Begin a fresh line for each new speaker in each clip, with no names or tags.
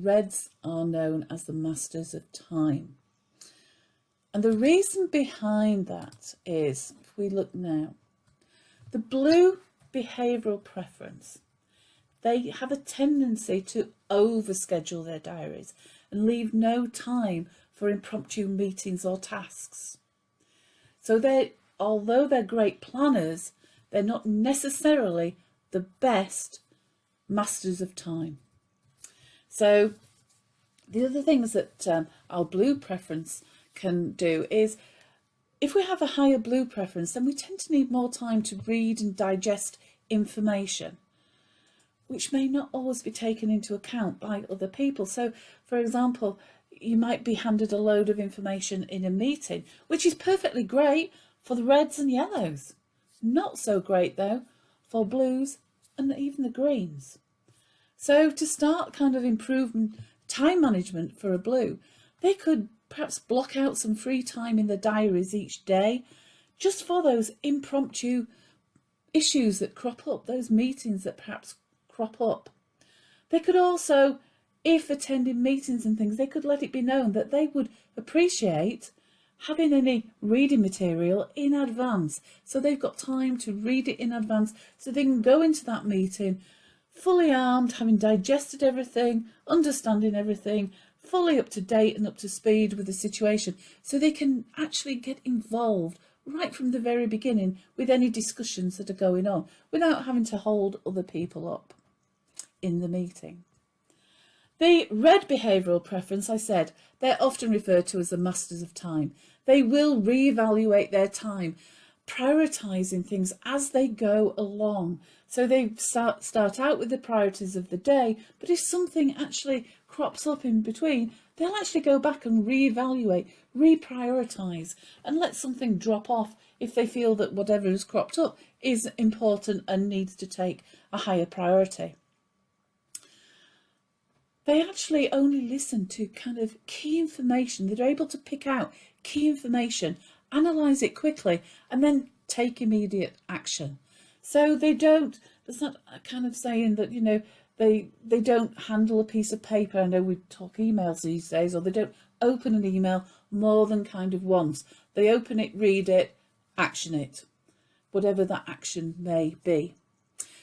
reds are known as the masters of time. And the reason behind that is, if we look now, the blue behavioural preference, they have a tendency to overschedule their diaries and leave no time for impromptu meetings or tasks. So although they're great planners, they're not necessarily the best masters of time. So the other things that our blue preference can do is, if we have a higher blue preference, then we tend to need more time to read and digest information, which may not always be taken into account by other people. So, for example, you might be handed a load of information in a meeting, which is perfectly great for the reds and yellows. Not so great, though, for blues and even the greens. So to start kind of improving time management for a blue, they could perhaps block out some free time in their diaries each day, just for those impromptu issues that crop up, those meetings that perhaps crop up. They could also, if attending meetings and things, they could let it be known that they would appreciate having any reading material in advance. So they've got time to read it in advance, so they can go into that meeting fully armed, having digested everything, understanding everything, fully up to date and up to speed with the situation, so they can actually get involved right from the very beginning with any discussions that are going on without having to hold other people up in the meeting. The red behavioural preference, I said, they're often referred to as the masters of time. They will reevaluate their time, prioritising things as they go along. So they start out with the priorities of the day, but if something actually crops up in between, they'll actually go back and reevaluate, reprioritise, and let something drop off if they feel that whatever has cropped up is important and needs to take a higher priority. They actually only listen to kind of key information. They're able to pick out key information, analyse it quickly, and then take immediate action. So they don't, there's not a kind of saying that, you know, they don't handle a piece of paper. I know we talk emails these days, or they don't open an email more than kind of once. They open it, read it, action it, whatever that action may be.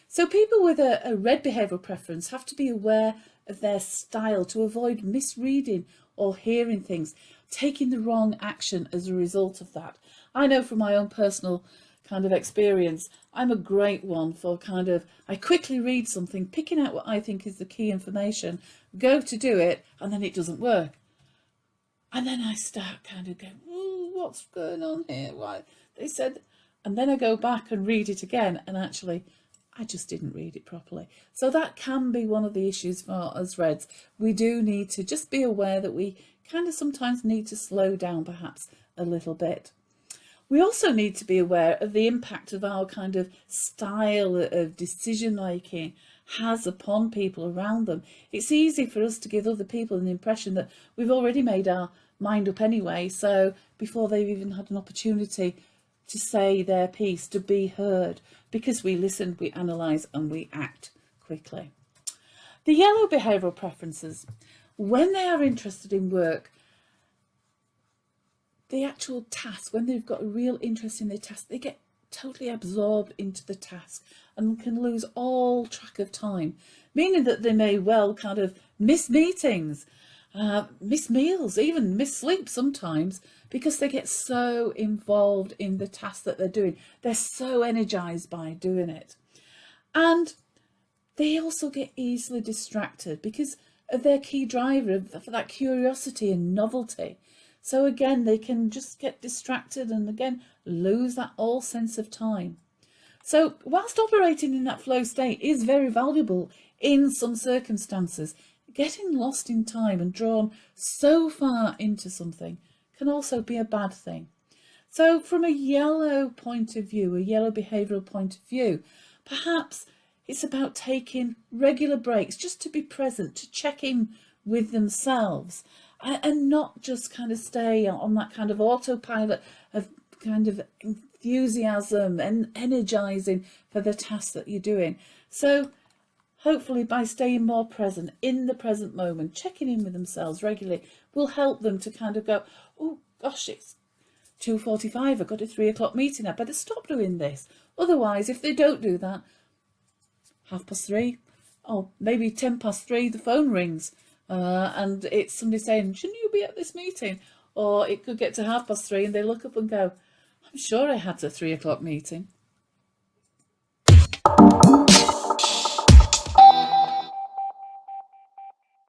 So people with a red behavioural preference have to be aware of their style to avoid misreading or hearing things, taking the wrong action as a result of that. I know from my own personal kind of experience, I'm a great one for kind of, I quickly read something, picking out what I think is the key information, go to do it, and then it doesn't work. And then I start kind of going, what's going on here? Why? They said, and then I go back and read it again, and actually, I just didn't read it properly. So that can be one of the issues for us reds. We do need to just be aware that we kind of sometimes need to slow down perhaps a little bit. We also need to be aware of the impact of our kind of style of decision making has upon people around them. It's easy for us to give other people an impression that we've already made our mind up anyway, so before they've even had an opportunity to say their piece, to be heard, because we listen, we analyse and we act quickly. The yellow behavioural preferences, when they are interested in work, the actual task, when they've got a real interest in their task, they get totally absorbed into the task and can lose all track of time, meaning that they may well kind of miss meetings, miss meals, even miss sleep sometimes, because they get so involved in the task that they're doing. They're so energised by doing it. And they also get easily distracted because of their key driver for that curiosity and novelty. So again, they can just get distracted and again lose that all sense of time. So whilst operating in that flow state is very valuable in some circumstances, getting lost in time and drawn so far into something can also be a bad thing. So from a yellow point of view, a yellow behavioural point of view, perhaps it's about taking regular breaks just to be present, to check in with themselves, and not just kind of stay on that kind of autopilot of kind of enthusiasm and energising for the task that you're doing. So hopefully by staying more present in the present moment, checking in with themselves regularly, will help them to kind of go, oh gosh, it's 2:45, I've got a 3 o'clock meeting, I better stop doing this. Otherwise, if they don't do that, 3:30, or maybe 3:10, the phone rings and it's somebody saying, shouldn't you be at this meeting? Or it could get to 3:30 and they look up and go, I'm sure I had a 3 o'clock meeting.